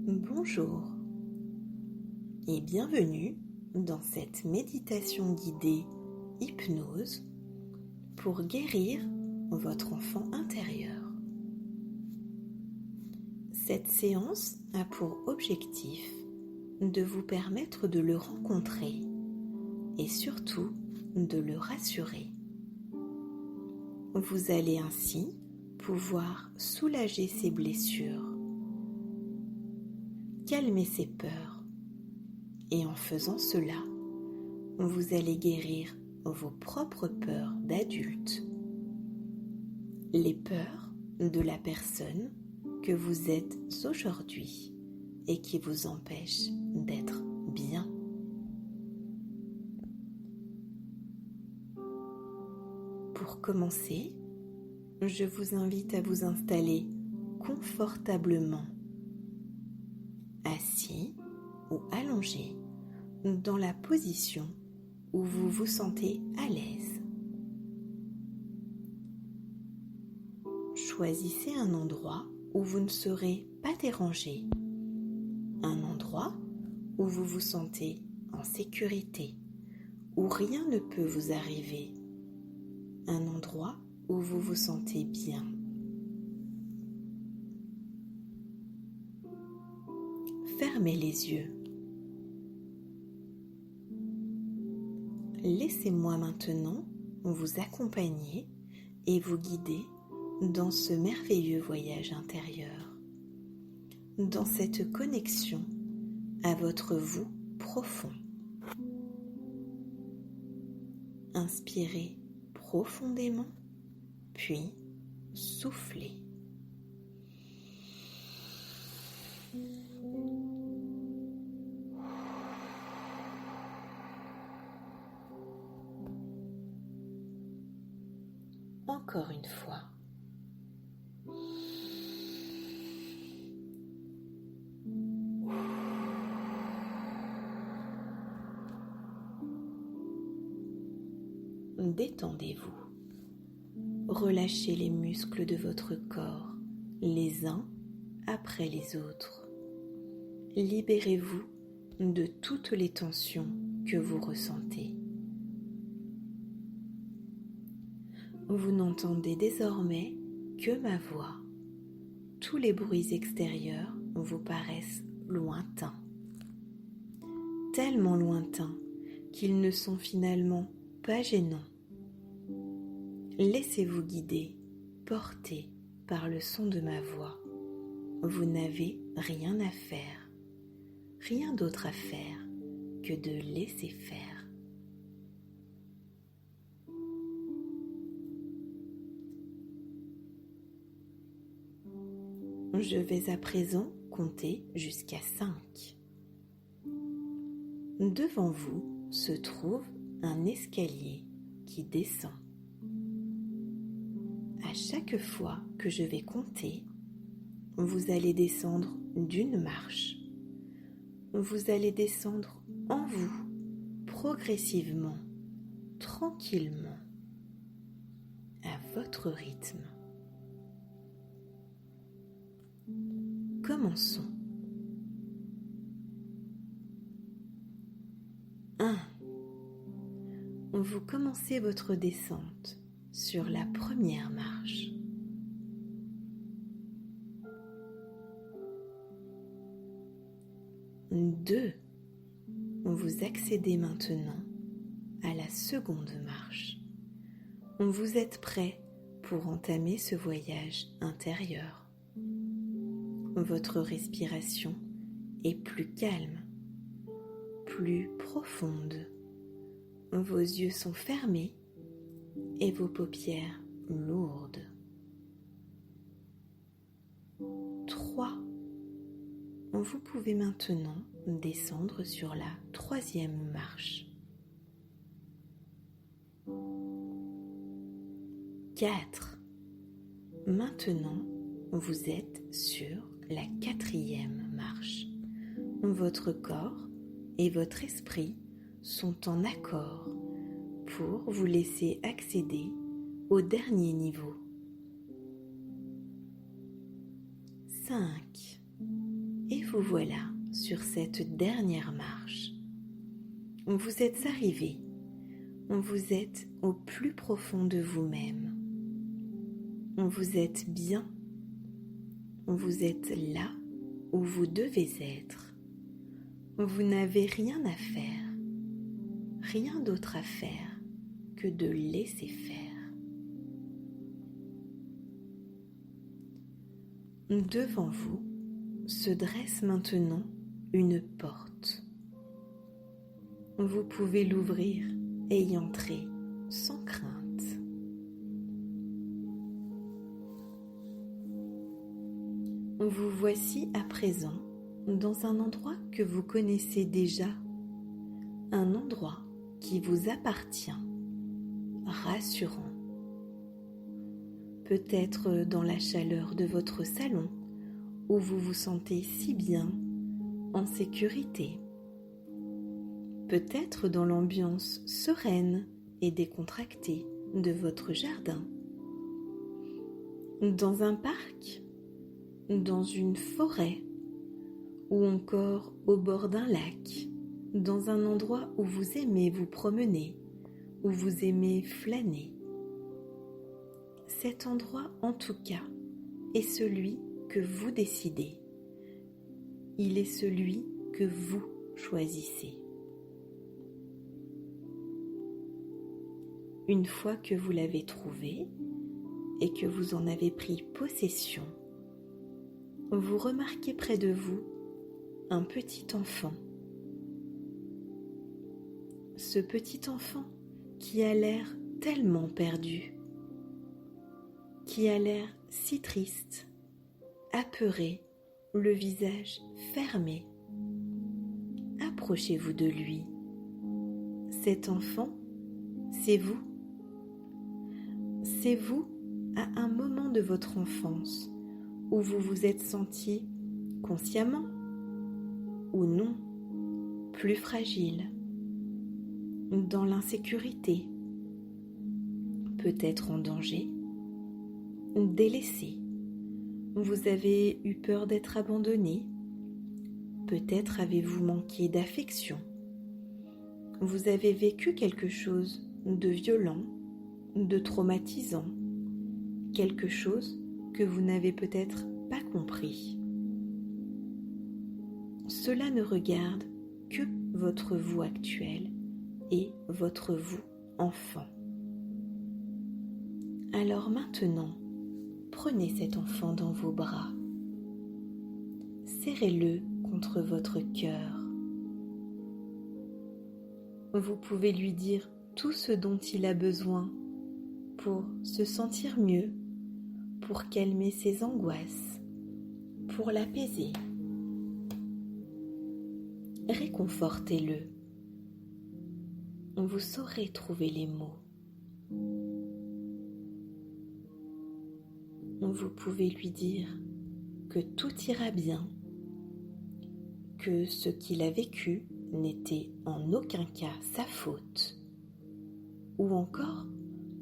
Bonjour et bienvenue dans cette méditation guidée hypnose pour guérir votre enfant intérieur. Cette séance a pour objectif de vous permettre de le rencontrer et surtout de le rassurer. Vous allez ainsi pouvoir soulager ses blessures, calmer ses peurs, et en faisant cela, vous allez guérir vos propres peurs d'adulte, les peurs de la personne que vous êtes aujourd'hui et qui vous empêche d'être bien. Pour commencer, je vous invite à vous installer confortablement, assis ou allongé, dans la position où vous vous sentez à l'aise. Choisissez un endroit où vous ne serez pas dérangé, un endroit où vous vous sentez en sécurité, où rien ne peut vous arriver, un endroit où vous vous sentez bien. Fermez les yeux. Laissez-moi maintenant vous accompagner et vous guider dans ce merveilleux voyage intérieur, dans cette connexion à votre vous profond. Inspirez profondément, puis soufflez. Encore une fois. Détendez-vous. Relâchez les muscles de votre corps, les uns après les autres. Libérez-vous de toutes les tensions que vous ressentez. Vous n'entendez désormais que ma voix. Tous les bruits extérieurs vous paraissent lointains. Tellement lointains qu'ils ne sont finalement pas gênants. Laissez-vous guider, porter par le son de ma voix. Vous n'avez rien à faire, rien d'autre à faire que de laisser faire. Je vais à présent compter jusqu'à 5. Devant vous se trouve un escalier qui descend. À chaque fois que je vais compter, vous allez descendre d'une marche. Vous allez descendre en vous, progressivement, tranquillement, à votre rythme. Commençons. 1. Vous commencez votre descente sur la première marche. 2. Vous accédez maintenant à la seconde marche. Vous êtes prêt pour entamer ce voyage intérieur. Votre respiration est plus calme, plus profonde. Vos yeux sont fermés et vos paupières lourdes. 3. Vous pouvez maintenant descendre sur la troisième marche. 4. Maintenant, vous êtes sur la quatrième marche. Votre corps et votre esprit sont en accord pour vous laisser accéder au dernier niveau 5. Et vous voilà sur cette dernière marche. Vous êtes arrivé. Vous êtes au plus profond de vous-même. Vous êtes bien. Vous êtes là où vous devez être. Vous n'avez rien à faire, rien d'autre à faire que de laisser faire. Devant vous se dresse maintenant une porte. Vous pouvez l'ouvrir et y entrer sans crainte. Vous voici à présent dans un endroit que vous connaissez déjà, un endroit qui vous appartient, rassurant. Peut-être dans la chaleur de votre salon, où vous vous sentez si bien, en sécurité. Peut-être dans l'ambiance sereine et décontractée de votre jardin. Dans un parc, dans une forêt, ou encore au bord d'un lac, dans un endroit où vous aimez vous promener, où vous aimez flâner. Cet endroit, en tout cas, est celui que vous décidez. Il est celui que vous choisissez. Une fois que vous l'avez trouvé et que vous en avez pris possession, vous remarquez près de vous un petit enfant. Ce petit enfant qui a l'air tellement perdu, qui a l'air si triste, apeuré, le visage fermé. Approchez-vous de lui. Cet enfant, c'est vous. C'est vous à un moment de votre enfance où vous vous êtes senti consciemment ou non, plus fragile, dans l'insécurité, peut-être en danger, délaissé. Vous avez eu peur d'être abandonné, peut-être avez-vous manqué d'affection. Vous avez vécu quelque chose de violent, de traumatisant, quelque chose que vous n'avez peut-être pas compris. Cela ne regarde que votre vous actuel et votre vous enfant. Alors maintenant, prenez cet enfant dans vos bras. Serrez-le contre votre cœur. Vous pouvez lui dire tout ce dont il a besoin pour se sentir mieux, pour calmer ses angoisses, pour l'apaiser. Réconfortez-le. Vous saurez trouver les mots. Vous pouvez lui dire que tout ira bien, que ce qu'il a vécu n'était en aucun cas sa faute, ou encore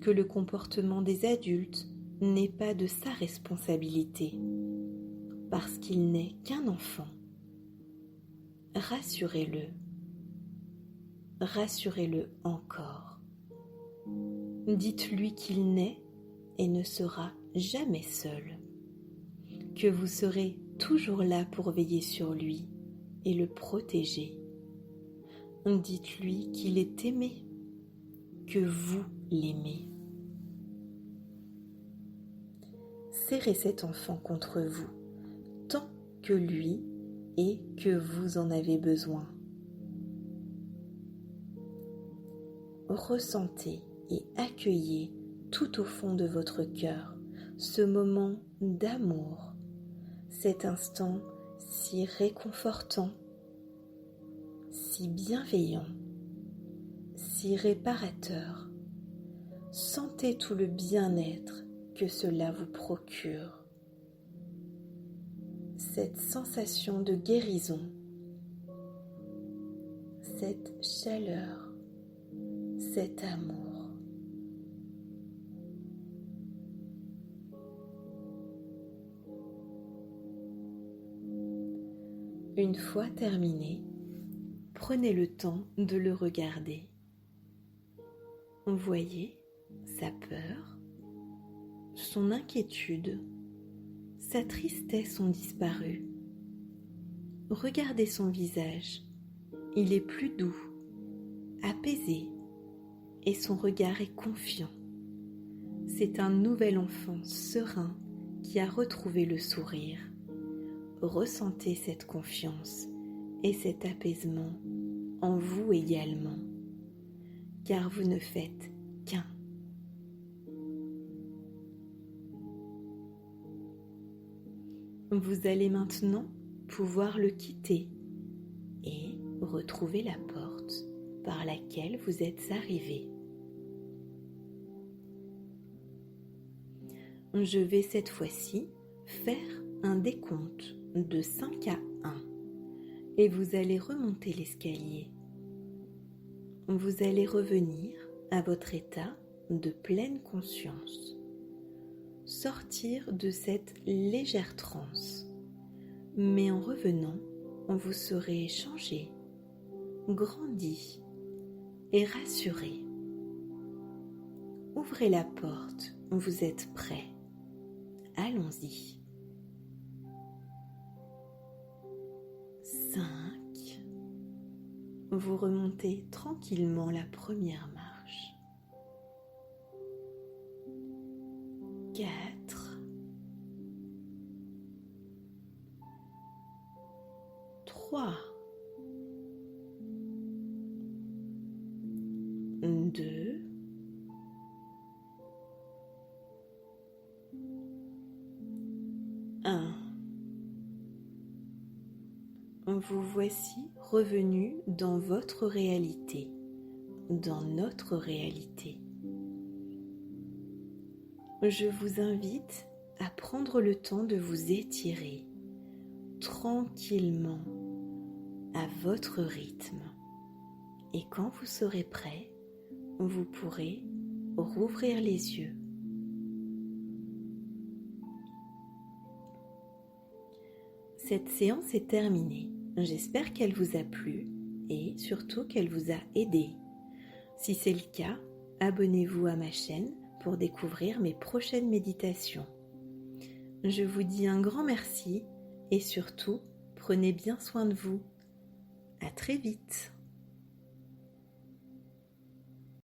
que le comportement des adultes n'est pas de sa responsabilité, parce qu'il n'est qu'un enfant. Rassurez-le. Rassurez-le encore. Dites-lui qu'il n'est et ne sera jamais seul, que vous serez toujours là pour veiller sur lui et le protéger. Dites-lui qu'il est aimé, que vous l'aimez. Serrez cet enfant contre vous, tant que lui et que vous en avez besoin. Ressentez et accueillez tout au fond de votre cœur ce moment d'amour, cet instant si réconfortant, si bienveillant, si réparateur. Sentez tout le bien-être que cela vous procure. Cette sensation de guérison, cette chaleur, cet amour. Une fois terminé, prenez le temps de le regarder. Voyez sa peur, son inquiétude, sa tristesse ont disparu. Regardez son visage, il est plus doux, apaisé et son regard est confiant. C'est un nouvel enfant serein qui a retrouvé le sourire. Ressentez cette confiance et cet apaisement en vous également, car vous ne faites qu'un. Vous allez maintenant pouvoir le quitter et retrouver la porte par laquelle vous êtes arrivé. Je vais cette fois-ci faire un décompte de 5 à 1 et vous allez remonter l'escalier. Vous allez revenir à votre état de pleine conscience, sortir de cette légère transe, mais en revenant, vous serez changé, grandi et rassuré. Ouvrez la porte, vous êtes prêt. Allons-y. 5. Vous remontez tranquillement la première marche. 4. 3. 2. 1. Vous voici revenu dans votre réalité, dans notre réalité. Je vous invite à prendre le temps de vous étirer tranquillement à votre rythme. Et quand vous serez prêt, vous pourrez rouvrir les yeux. Cette séance est terminée. J'espère qu'elle vous a plu et surtout qu'elle vous a aidé. Si c'est le cas, abonnez-vous à ma chaîne pour découvrir mes prochaines méditations. Je vous dis un grand merci et surtout, prenez bien soin de vous. À très vite.